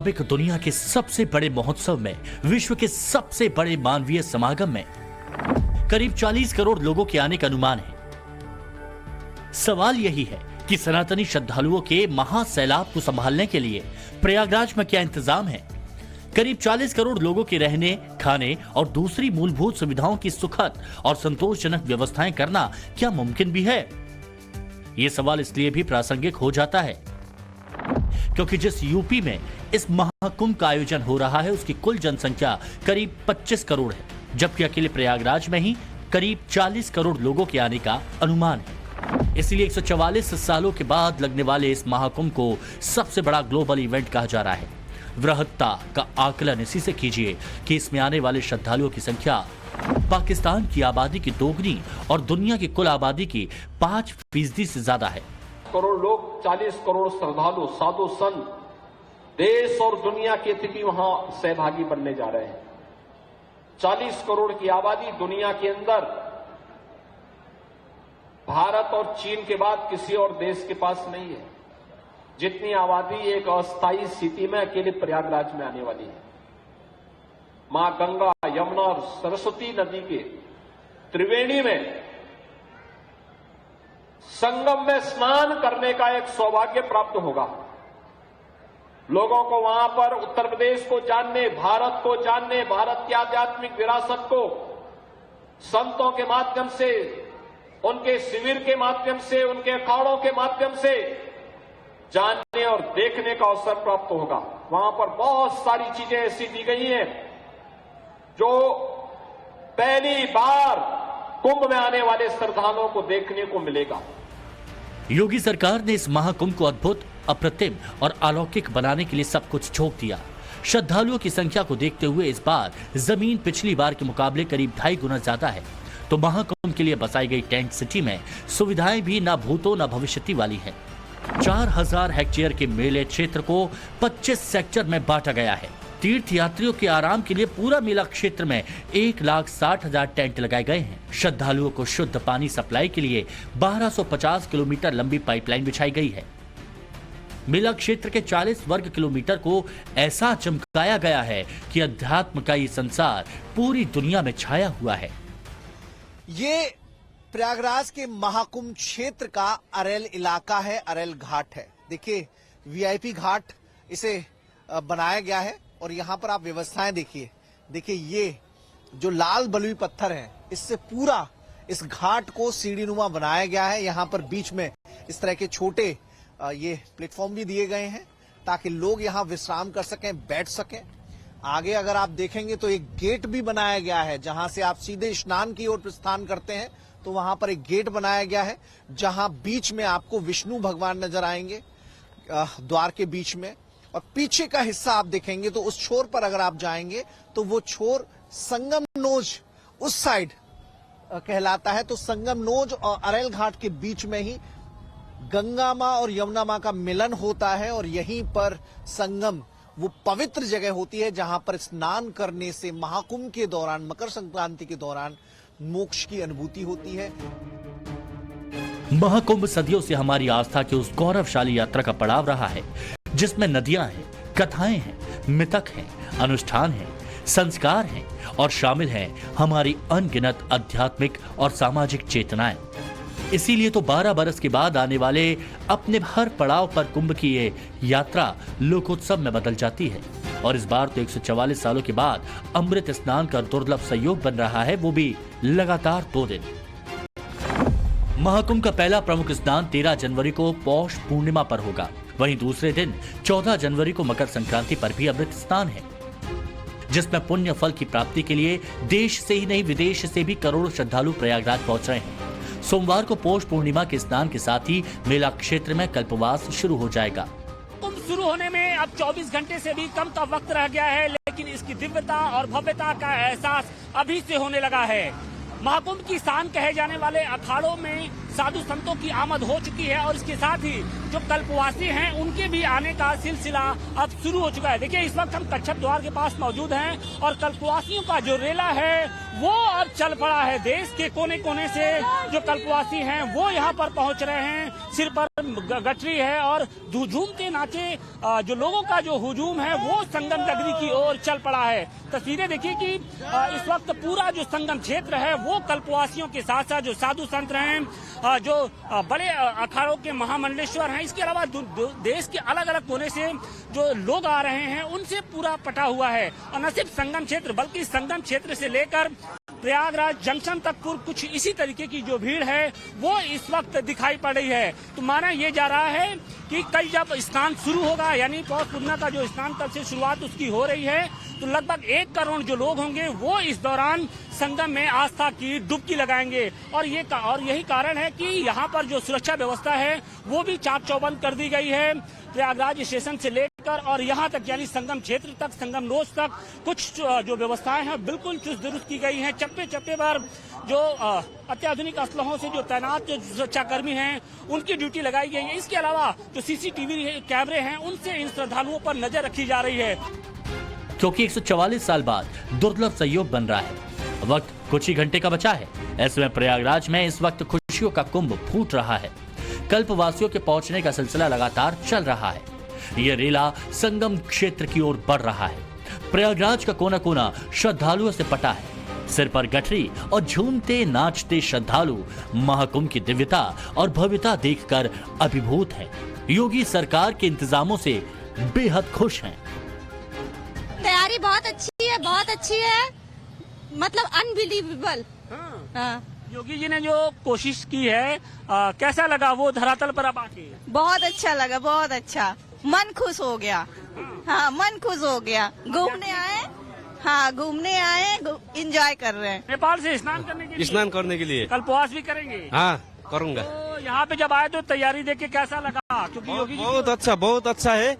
मुताबिक दुनिया के सबसे बड़े महोत्सव में, विश्व के सबसे बड़े मानवीय समागम में करीब 40 करोड़ लोगों के आने का अनुमान है। सवाल यही है कि सनातनी श्रद्धालुओं के महासैलाब को संभालने के लिए प्रयागराज में क्या इंतजाम है। करीब 40 करोड़ लोगों के रहने, खाने और दूसरी मूलभूत सुविधाओं की सुखद और संतोषजनक व्यवस्थाएं करना क्या मुमकिन भी है? ये सवाल इसलिए भी प्रासंगिक हो जाता है क्योंकि जिस यूपी में इस महाकुंभ का आयोजन हो रहा है उसकी कुल जनसंख्या करीब 25 करोड़ है, जबकि अकेले प्रयागराज में ही करीब 40 करोड़ लोगों के आने का अनुमान है। इसलिए 144 सालों के बाद लगने वाले इस महाकुंभ को सबसे बड़ा ग्लोबल इवेंट कहा जा रहा है। वृहत्ता का आकलन इसी से कीजिए कि इसमें आने वाले श्रद्धालुओं की संख्या पाकिस्तान की आबादी की दोगुनी और दुनिया की कुल आबादी की 5% से ज्यादा है। करोड़ लोग, 40 करोड़ श्रद्धालु, साधु संत, देश और दुनिया के अतिथि वहां सहभागी बनने जा रहे हैं। 40 करोड़ की आबादी दुनिया के अंदर भारत और चीन के बाद किसी और देश के पास नहीं है। जितनी आबादी एक अस्थायी स्थिति में अकेले प्रयागराज में आने वाली है। मां गंगा, यमुना और सरस्वती नदी के त्रिवेणी में संगम में स्नान करने का एक सौभाग्य प्राप्त होगा। लोगों को वहां पर उत्तर प्रदेश को जानने, भारत को जानने, भारत की आध्यात्मिक विरासत को संतों के माध्यम से, उनके शिविर के माध्यम से, उनके अखाड़ों के माध्यम से जानने और देखने का अवसर प्राप्त होगा। वहां पर बहुत सारी चीजें ऐसी दी गई हैं जो पहली बार कुंभ में आने वाले श्रद्धालुओं को देखने को मिलेगा। योगी सरकार ने इस महाकुंभ को अद्भुत, अप्रतिम और अलौकिक बनाने के लिए सब कुछ झोंक दिया। श्रद्धालुओं की संख्या को देखते हुए इस बार जमीन पिछली बार के मुकाबले करीब 2.5 गुना ज्यादा है। तो महाकुंभ के लिए बसाई गई टेंट सिटी में सुविधाएं भी न भूतो न भविष्यति वाली है। 4000 हेक्टेयर के मेले क्षेत्र को 25 सेक्टर में बांटा गया है। तीर्थ यात्रियों के आराम के लिए पूरा मेला क्षेत्र में 1,60,000 टेंट लगाए गए हैं। श्रद्धालुओं को शुद्ध पानी सप्लाई के लिए 1250 किलोमीटर लंबी पाइपलाइन बिछाई गई है। मेला क्षेत्र के 40 वर्ग किलोमीटर को ऐसा चमकाया गया है कि अध्यात्म का ये संसार पूरी दुनिया में छाया हुआ है। ये प्रयागराज के महाकुंभ क्षेत्र का अरेल इलाका है, अरेल घाट है। देखिए वीआईपी घाट इसे बनाया गया है और यहाँ पर आप व्यवस्थाएं देखिए ये जो लाल बलुई पत्थर है इससे पूरा इस घाट को सीढ़ीनुमा बनाया गया है। यहाँ पर बीच में इस तरह के छोटे ये प्लेटफॉर्म भी दिए गए हैं ताकि लोग यहाँ विश्राम कर सकें, बैठ सकें। आगे अगर आप देखेंगे तो एक गेट भी बनाया गया है जहां से आप सीधे स्नान की ओर प्रस्थान करते हैं तो वहां पर एक गेट बनाया गया है जहां बीच में आपको विष्णु भगवान नजर आएंगे द्वार के बीच में। और पीछे का हिस्सा आप देखेंगे तो उस छोर पर अगर आप जाएंगे तो वो छोर संगम नोज उस साइड कहलाता है। तो संगम नोज और अरेल घाट के बीच में ही गंगा मां और यमुना मां का मिलन होता है और यहीं पर संगम वो पवित्र जगह होती है जहां पर स्नान करने से महाकुंभ के दौरान, मकर संक्रांति के दौरान मोक्ष की अनुभूति होती है। महाकुंभ सदियों से हमारी आस्था की उस गौरवशाली यात्रा का पड़ाव रहा है जिसमें नदियां हैं, कथाएं हैं, मितक हैं, अनुष्ठान हैं, संस्कार हैं और शामिल हैं हमारी अनगिनत आध्यात्मिक और सामाजिक चेतनाएं। इसीलिए तो 12 बरस के बाद आने वाले अपने हर पड़ाव पर कुंभ की ये यात्रा लोकोत्सव में बदल जाती है। और इस बार तो 144 सालों के बाद अमृत स्नान का दुर्लभ संयोग बन रहा है, वो भी लगातार 2 दिन। महाकुंभ का पहला प्रमुख स्नान 13 जनवरी को पौष पूर्णिमा पर होगा। वहीं दूसरे दिन 14 जनवरी को मकर संक्रांति पर भी अमृत स्नान है, जिसमें पुण्य फल की प्राप्ति के लिए देश से ही नहीं विदेश से भी करोड़ों श्रद्धालु प्रयागराज पहुंच रहे हैं। सोमवार को पौष पूर्णिमा के स्नान के साथ ही मेला क्षेत्र में कल्पवास शुरू हो जाएगा। कुंभ शुरू होने में अब 24 घंटे से भी कम का वक्त रह गया है, लेकिन इसकी दिव्यता और भव्यता का एहसास अभी से होने लगा है। महाकुंभ की शान कहे जाने वाले अखाड़ों में साधु संतों की आमद हो चुकी है और इसके साथ ही जो कल्पवासी हैं उनके भी आने का सिलसिला अब शुरू हो चुका है। देखिए इस वक्त हम कच्छप द्वार के पास मौजूद हैं और कल्पवासियों का जो रेला है वो अब चल पड़ा है। देश के कोने कोने से जो कल्पवासी हैं वो यहाँ पर पहुंच रहे हैं। सिर पर गठरी है और झूमते नाचे जो लोगों का जो हुजूम है वो संगम नगरी की ओर चल पड़ा है। तस्वीरें देखिए कि इस वक्त पूरा जो संगम क्षेत्र है वो कल्पवासियों के साथ साथ जो साधु संत हैं, जो बड़े अखाड़ों के महामंडलेश्वर हैं, इसके अलावा देश के अलग अलग कोने से जो लोग आ रहे हैं उनसे पूरा पटा हुआ है। और न सिर्फ संगम क्षेत्र बल्कि संगम क्षेत्र से लेकर प्रयागराज जंक्शन तक कुछ इसी तरीके की जो भीड़ है वो इस वक्त दिखाई पड़ रही है। तो माना ये जा रहा है कि कल जब स्नान शुरू होगा, यानी पौष पूर्णिमा का जो स्नान कल से शुरुआत उसकी हो रही है, तो लगभग 1 करोड़ जो लोग होंगे वो इस दौरान संगम में आस्था की डुबकी लगाएंगे। और यही कारण है कि यहाँ पर जो सुरक्षा व्यवस्था है वो भी चाक चौबंद कर दी गई है। प्रयागराज स्टेशन से लेकर और यहाँ तक यानी संगम क्षेत्र तक, संगम रोड तक कुछ जो व्यवस्थाएं हैं बिल्कुल चुस्त दुरुस्त की गई हैं। चप्पे चप्पे पर जो अत्याधुनिक असलहों से जो तैनात जो सुरक्षाकर्मी हैं उनकी ड्यूटी लगाई गई है। इसके अलावा जो सीसीटीवी कैमरे हैं उनसे इन श्रद्धालुओं पर नजर रखी जा रही है। क्योंकि 144 साल बाद दुर्लभ संयोग बन रहा है, वक्त कुछ ही घंटे का बचा है। ऐसे में प्रयागराज में इस वक्त खुशियों का कुंभ फूट रहा है। कल्पवासियों के पहुंचने का सिलसिला लगातार चल रहा है। यह रेला संगम क्षेत्र की ओर बढ़ रहा है। प्रयागराज का कोना कोना श्रद्धालुओं से पटा है। सिर पर गठरी और झूमते नाचते श्रद्धालु महाकुंभ की दिव्यता और भव्यता देखकर अभिभूत हैं। योगी सरकार के इंतजामों से बेहद खुश हैं। तैयारी बहुत अच्छी है, मतलब अनबिलीवेबल। हाँ। योगी जी ने जो कोशिश की है कैसा लगा वो धरातल पर अब आके? बहुत अच्छा लगा, बहुत अच्छा, मन खुश हो गया। हाँ, मन खुश हो गया। घूमने आए, एंजॉय कर रहे हैं। नेपाल से स्नान करने के लिए कल उपवास भी करेंगे? हाँ, करूँगा। तो यहाँ पे जब आए तो तैयारी देख के कैसा लगा? क्योंकि योगी जी बहुत अच्छा है।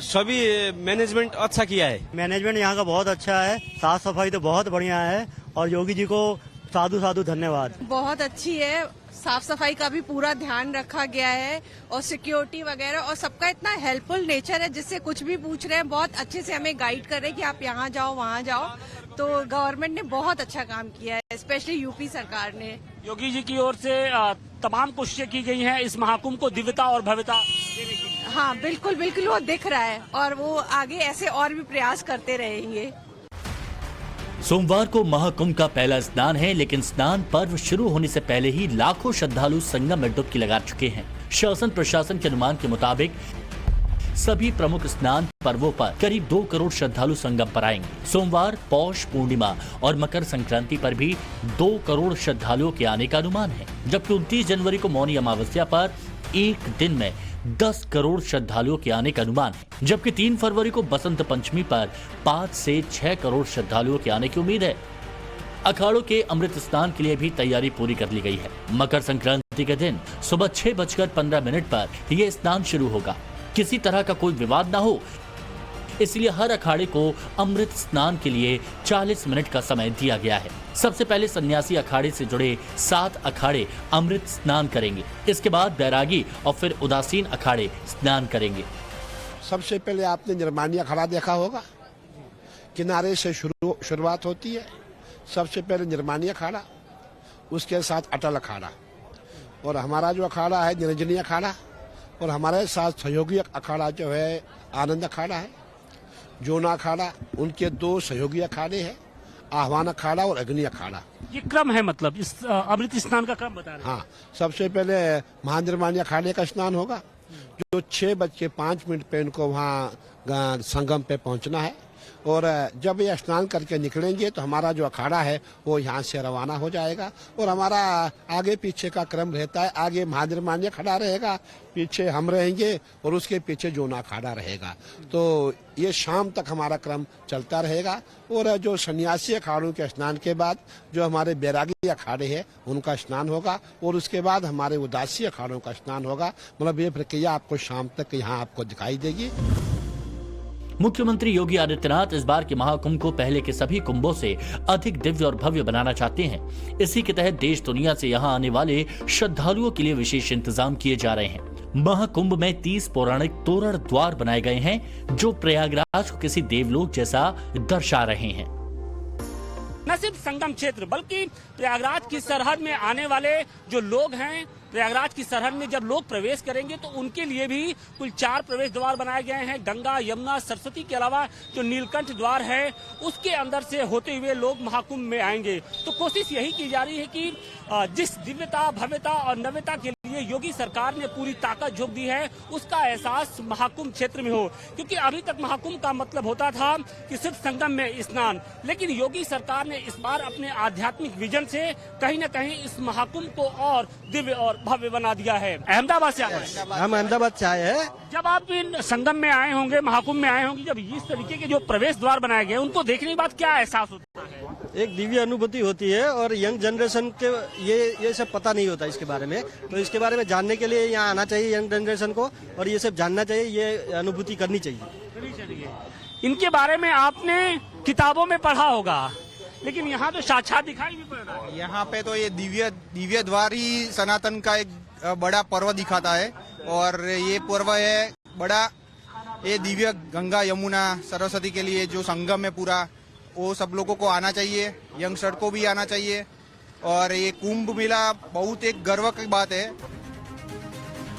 सभी मैनेजमेंट अच्छा किया है। मैनेजमेंट यहाँ का बहुत अच्छा है, साफ सफाई तो बहुत बढ़िया है और योगी जी को साधु साधु धन्यवाद। बहुत अच्छी है, साफ सफाई का भी पूरा ध्यान रखा गया है और सिक्योरिटी वगैरह, और सबका इतना हेल्पफुल नेचर है, जिससे कुछ भी पूछ रहे हैं बहुत अच्छे से हमें गाइड कर रहे हैं कि आप यहाँ जाओ वहाँ जाओ। तो गवर्नमेंट ने बहुत अच्छा काम किया है, स्पेशली यूपी सरकार ने। योगी जी की ओर से तमाम कोशिशें की गई हैं इस महाकुंभ को दिव्यता और भव्यता देने के लिए। हाँ बिल्कुल बिल्कुल, वो दिख रहा है और वो आगे ऐसे और भी प्रयास करते रहेंगे। सोमवार को महाकुंभ का पहला स्नान है, लेकिन स्नान पर्व शुरू होने से पहले ही लाखों श्रद्धालु संगम में डुबकी लगा चुके हैं। शासन प्रशासन के अनुमान के मुताबिक सभी प्रमुख स्नान पर्वों पर करीब 2 करोड़ श्रद्धालु संगम पर आएंगे। सोमवार, पौष पूर्णिमा और मकर संक्रांति पर भी 2 करोड़ श्रद्धालुओं के आने का अनुमान है, जबकि 29 जनवरी को मौनी अमावस्या पर एक दिन में 10 करोड़ श्रद्धालुओं के आने का अनुमान है, जबकि 3 फरवरी को बसंत पंचमी पर 5 से 6 करोड़ श्रद्धालुओं के आने की उम्मीद है। अखाड़ों के अमृत स्नान के लिए भी तैयारी पूरी कर ली गई है। मकर संक्रांति के दिन सुबह 6:15 पर यह स्नान शुरू होगा। किसी तरह का कोई विवाद ना हो, इसलिए हर अखाड़े को अमृत स्नान के लिए 40 मिनट का समय दिया गया है। सबसे पहले सन्यासी अखाड़े से जुड़े 7 अखाड़े अमृत स्नान करेंगे। इसके बाद बैरागी और फिर उदासीन अखाड़े स्नान करेंगे। सबसे पहले आपने निर्माणी अखाड़ा देखा होगा, किनारे से शुरुआत होती है। सबसे पहले निर्माणी अखाड़ा, उसके साथ अटल अखाड़ा, और हमारा जो अखाड़ा है निरंजनी अखाड़ा, और हमारे साथ सहयोगी अखाड़ा जो है आनंद अखाड़ा है, जोना अखाड़ा, उनके 2 सहयोगी अखाड़े हैं, आह्वान अखाड़ा और अग्नि अखाड़ा। ये क्रम है, मतलब इस अमृत स्नान का क्रम बता रहे हैं। हाँ, सबसे पहले महानिर्माणी अखाड़े का स्नान होगा, जो 6:05 पे इनको वहाँ संगम पे पहुँचना है, और जब ये स्नान करके निकलेंगे तो हमारा जो अखाड़ा है वो यहाँ से रवाना हो जाएगा। और हमारा आगे पीछे का क्रम रहता है, आगे महानिर्माणी अखाड़ा रहेगा, पीछे हम रहेंगे और उसके पीछे जोना अखाड़ा रहेगा। तो ये शाम तक हमारा क्रम चलता रहेगा। और जो सन्यासी अखाड़ों के स्नान के बाद जो हमारे बैरागी अखाड़े हैं उनका स्नान होगा, और उसके बाद हमारे उदासी अखाड़ों का स्नान होगा। मतलब ये प्रक्रिया आपको शाम तक यहाँ आपको दिखाई देगी। मुख्यमंत्री योगी आदित्यनाथ इस बार के महाकुंभ को पहले के सभी कुंभों से अधिक दिव्य और भव्य बनाना चाहते हैं। इसी के तहत देश दुनिया से यहां आने वाले श्रद्धालुओं के लिए विशेष इंतजाम किए जा रहे हैं। महाकुंभ में 30 पौराणिक तोरण द्वार बनाए गए हैं जो प्रयागराज को किसी देवलोक जैसा दर्शा रहे हैं। न सिर्फ संगम क्षेत्र बल्कि प्रयागराज की सरहद में आने वाले जो लोग हैं, प्रयागराज की सरहद में जब लोग प्रवेश करेंगे तो उनके लिए भी कुल 4 प्रवेश द्वार बनाए गए हैं। गंगा, यमुना, सरस्वती के अलावा जो नीलकंठ द्वार है उसके अंदर से होते हुए लोग महाकुंभ में आएंगे। तो कोशिश यही की जा रही है कि जिस दिव्यता, भव्यता और नव्यता के लिए योगी सरकार ने पूरी ताकत झोंक दी है उसका एहसास महाकुंभ क्षेत्र में हो, क्योंकि अभी तक महाकुंभ का मतलब होता था कि सिर्फ संगम में स्नान, लेकिन योगी सरकार ने इस बार अपने आध्यात्मिक विजन से कहीं न कहीं इस महाकुंभ को और दिव्य और भव्य बना दिया है। अहमदाबाद से आए हैं। हम अहमदाबाद से आए हैं। जब आप इन संगम में आए होंगे, महाकुंभ में आए होंगे, जब इस तरीके के जो प्रवेश द्वार बनाए गए उनको देखने के बाद क्या एहसास होता है? एक दिव्य अनुभूति होती है और यंग जनरेशन के ये सब पता नहीं होता इसके बारे में, तो इसके बारे में जानने के लिए यहाँ आना चाहिए यंग जनरेशन को, और ये सब जानना चाहिए, ये अनुभूति करनी चाहिए। इनके बारे में आपने किताबों में पढ़ा होगा, लेकिन यहाँ तो साक्षात दिखाई भी पड़ रहा है। यहाँ पे तो ये दिव्य द्वार ही सनातन का एक बड़ा पर्व दिखाता है, और ये पर्व है बड़ा, ये दिव्य गंगा, यमुना, सरस्वती के लिए जो संगम है पूरा, वो सब लोगों को आना चाहिए, यंगस्टर को भी आना चाहिए, और ये कुंभ मेला बहुत एक गर्व की बात है।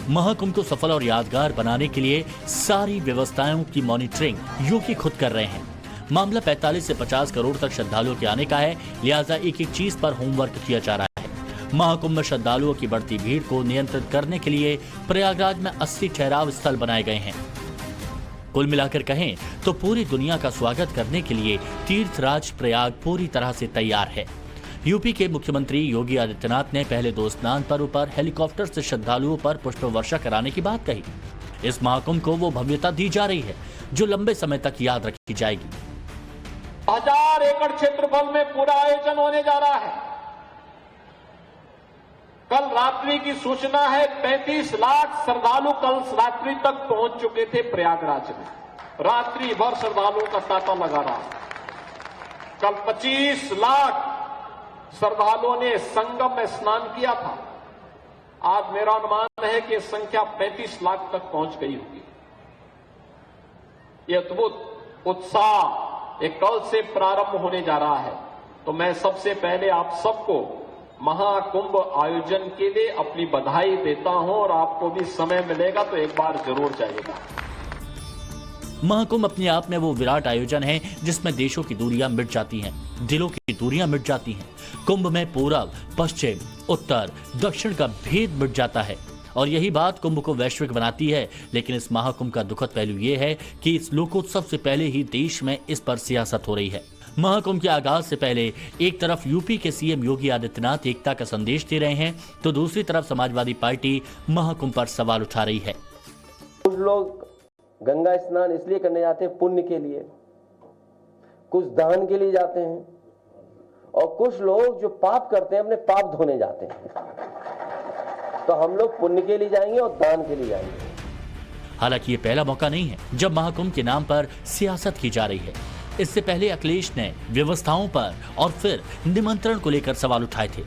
महाकुंभ को सफल और यादगार बनाने के लिए सारी व्यवस्थाओं की मॉनिटरिंग योगी खुद कर रहे हैं। मामला 45 से 50 करोड़ तक श्रद्धालुओं के आने का है, लिहाजा एक एक चीज पर होमवर्क किया जा रहा है। महाकुंभ में श्रद्धालुओं की बढ़ती भीड़ को नियंत्रित करने के लिए प्रयागराज में 80 ठहराव स्थल बनाए गए हैं। कुल मिलाकर कहें तो पूरी दुनिया का स्वागत करने के लिए तीर्थराज प्रयाग पूरी तरह से तैयार है। यूपी के मुख्यमंत्री योगी आदित्यनाथ ने पहले 2 स्नान पर्व पर हेलीकॉप्टर से श्रद्धालुओं पर पुष्प वर्षा कराने की बात कही। इस महाकुंभ को वो भव्यता दी जा रही है जो लंबे समय तक याद रखी जाएगी। 1000 एकड़ क्षेत्रफल में पूरा आयोजन होने जा रहा है। कल रात्रि की सूचना है 35 लाख श्रद्धालु कल रात्रि तक पहुंच चुके थे प्रयागराज में। रात्रि भर श्रद्धालुओं का तांता लगा रहा। कल 25 लाख श्रद्धालुओं ने संगम में स्नान किया था। आज मेरा अनुमान है कि संख्या 35 लाख तक पहुंच गई होगी। ये अद्भुत उत्साह एक कल से प्रारंभ होने जा रहा है। तो मैं सबसे पहले आप सबको महाकुंभ आयोजन के लिए अपनी बधाई देता हूं, और आपको भी समय मिलेगा तो एक बार जरूर जाइएगा। महाकुंभ अपने आप में वो विराट आयोजन है जिसमें देशों की दूरियां मिट जाती हैं, दिलों की दूरियां मिट जाती हैं। कुंभ में पूरब, पश्चिम, उत्तर, दक्षिण का भेद मिट जाता है, और यही बात कुंभ को वैश्विक बनाती है। लेकिन इस महाकुंभ का दुखद पहलू ये है कि इस लोकोत्सव से पहले ही देश में इस पर सियासत हो रही है। महाकुंभ के आगाज से पहले एक तरफ यूपी के सीएम योगी आदित्यनाथ एकता का संदेश दे रहे हैं, तो दूसरी तरफ समाजवादी पार्टी महाकुंभ पर सवाल उठा रही है। कुछ लोग गंगा स्नान इसलिए करने जाते हैं पुण्य के लिए, कुछ दान के लिए जाते हैं, और कुछ लोग जो पाप करते हैं अपने पाप धोने जाते हैं। तो हम लोग पुण्य के लिए जाएंगे और दान के लिए जाएंगे। हालांकि ये पहला मौका नहीं है जब महाकुंभ के नाम पर सियासत की जा रही है। इससे पहले अखिलेश ने व्यवस्थाओं पर और फिर निमंत्रण को लेकर सवाल उठाए थे।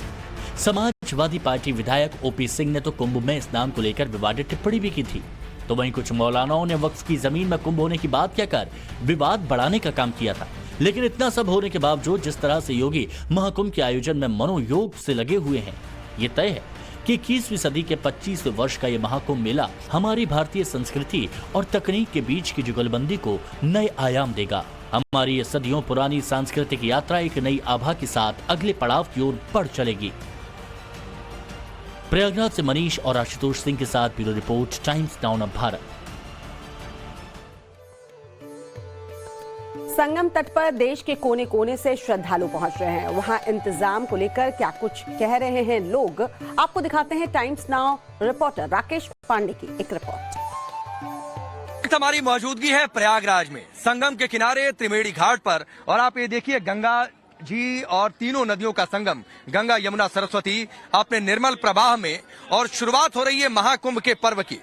समाजवादी पार्टी विधायक ओपी सिंह ने तो कुंभ में स्नान को लेकर विवादित टिप्पणी भी की थी। तो वहीं कुछ मौलानाओं ने वक्फ की जमीन में कुंभ होने की बात कहकर विवाद बढ़ाने का काम किया था। लेकिन इतना सब होने के बावजूद जिस तरह से योगी महाकुंभ के आयोजन में मनोयोग से लगे हुए हैं, ये तय है कि 21वीं सदी के 25वें वर्ष का ये महाकुंभ मेला हमारी भारतीय संस्कृति और तकनीक के बीच की जुगलबंदी को नए आयाम देगा। हमारी ये सदियों पुरानी सांस्कृतिक यात्रा एक नई आभा के साथ अगले पड़ाव की ओर बढ़ चलेगी। प्रयागराज से मनीष और आशुतोष सिंह के साथ bureau report, Times Now of Bharat. Sangam तट पर देश के कोने कोने से श्रद्धालु पहुंच रहे हैं। वहां इंतजाम को लेकर क्या कुछ कह रहे हैं लोग, आपको दिखाते हैं Times Now reporter Rakesh Pandey की एक रिपोर्ट। हमारी मौजूदगी है प्रयागराज में, संगम के किनारे त्रिवेणी घाट पर, और आप ये देखिए गंगा जी और तीनों नदियों का संगम, गंगा, यमुना, सरस्वती अपने निर्मल प्रवाह में, और शुरुआत हो रही है महाकुंभ के पर्व की।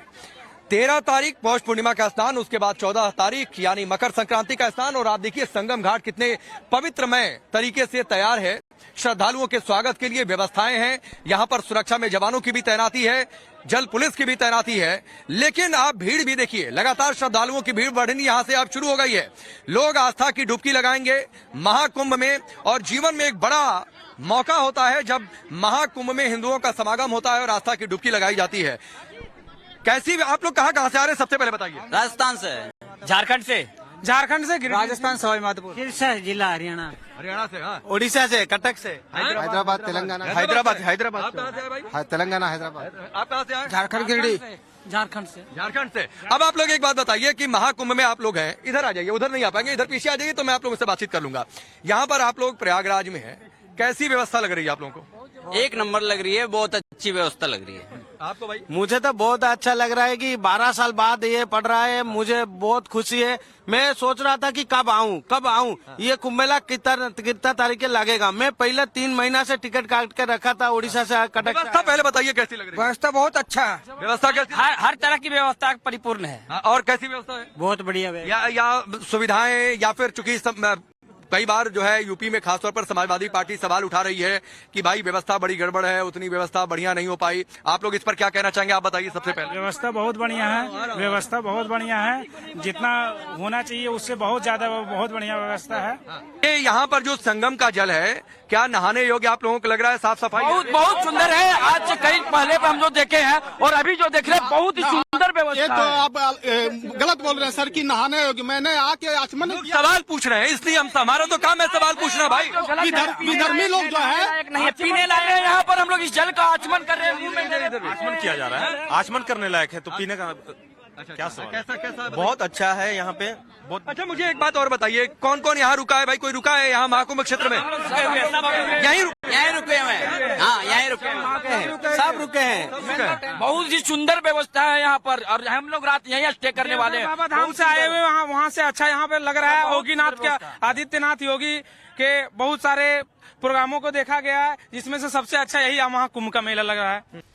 13 तारीख पौष पूर्णिमा का स्नान, उसके बाद 14 तारीख यानी मकर संक्रांति का स्नान, और आप देखिए संगम घाट कितने पवित्रमय तरीके से तैयार है। श्रद्धालुओं के स्वागत के लिए व्यवस्थाएं हैं। यहाँ पर सुरक्षा में जवानों की भी तैनाती है, जल पुलिस की भी तैनाती है। लेकिन आप भीड़ भी देखिए, लगातार श्रद्धालुओं की भीड़ बढ़नी यहाँ से अब शुरू हो गई है। लोग आस्था की डुबकी लगाएंगे महाकुंभ में, और जीवन में एक बड़ा मौका होता है जब महाकुंभ में हिंदुओं का समागम होता है और आस्था की डुबकी लगाई जाती है। कैसी आप लोग कहाँ से आ रहे हैं, सबसे पहले बताइए। राजस्थान से, झारखंड से, राजस्थान सवाई माधोपुर, जिला हरियाणा, हरियाणा से, हाँ, ओडिशा से, कटक से, हैदराबाद, तेलंगाना, हैदराबाद। आप कहाँ से आए भाई? तेलंगाना, हैदराबाद। आप कहाँ से आए? झारखंड, गिरिडीह। झारखंड से। अब आप लोग एक बात बताइए कि महाकुंभ में आप लोग हैं, इधर आ जाइए, उधर नहीं आ पाएंगे, इधर पीछे आ जाइए तो मैं आप लोगों से बातचीत कर लूंगा। यहाँ पर आप लोग प्रयागराज में हैं, कैसी व्यवस्था लग रही है आप लोगों को? एक नंबर लग रही है, बहुत अच्छी व्यवस्था लग रही है। आपको भाई? मुझे तो बहुत अच्छा लग रहा है कि 12 साल बाद ये पड़ रहा है, मुझे बहुत खुशी है। मैं सोच रहा था कि कब आऊं, ये कुंभ मेला कितना तारीख लगेगा। मैं पहले 3 महीना से टिकट काट के रखा था उड़ीसा से, कटक। व्यवस्था पहले बताइए कैसी लग रही है? व्यवस्था बहुत अच्छा है। व्यवस्था कैसी? हर तरह की व्यवस्था परिपूर्ण है। और कैसी व्यवस्था है? बहुत बढ़िया या सुविधाएं, या फिर चूंकि कई बार जो है यूपी में खासतौर पर समाजवादी पार्टी सवाल उठा रही है कि भाई व्यवस्था बड़ी गड़बड़ है, उतनी व्यवस्था बढ़िया नहीं हो पाई। आप लोग इस पर क्या कहना चाहेंगे, आप बताइए सबसे पहले। व्यवस्था बहुत बढ़िया है, व्यवस्था बहुत बढ़िया है, जितना होना चाहिए उससे बहुत ज्यादा बहुत बढ़िया व्यवस्था है। ये यहाँ पर जो संगम का जल है, क्या नहाने योग्य आप लोगों को लग रहा है? साफ सफाई बहुत सुंदर है। आज से कई पहले पे हम जो देखे हैं और अभी जो देख रहे हैं, बहुत ही सुंदर व्यवस्था। ये तो आप गलत बोल रहे हैं सर कि नहाने योग्य। मैंने आके आचमन सवाल पूछ रहे हैं, इसलिए हम, हमारा तो काम है सवाल पूछना भाई। विधर्मी लोग जो है नहीं पीने लायक है, यहाँ पर हम लोग इस जल का आचमन कर रहे हैं। आचमन किया जा रहा है, आचमन करने लायक है, तो पीने का क्या सवाल? कैसा बहुत अच्छा है यहाँ पे, बहुत। अच्छा, मुझे एक बात और बताइए, कौन कौन यहाँ रुका है भाई? कोई रुका है यहाँ महाकुंभ क्षेत्र में? यहीं रुके हैं। हाँ, यहीं रुके हैं, सब रुके हैं। बहुत ही सुंदर व्यवस्था है यहाँ पर, और हम लोग रात यहीं स्टे करने वाले हैं। बाबा धाम से आए हुए वहाँ से अच्छा यहाँ पे लग रहा है। योगीनाथ के, आदित्यनाथ योगी के बहुत सारे प्रोग्रामों को देखा गया है, जिसमें से सबसे अच्छा यही महाकुंभ का मेला लग रहा है।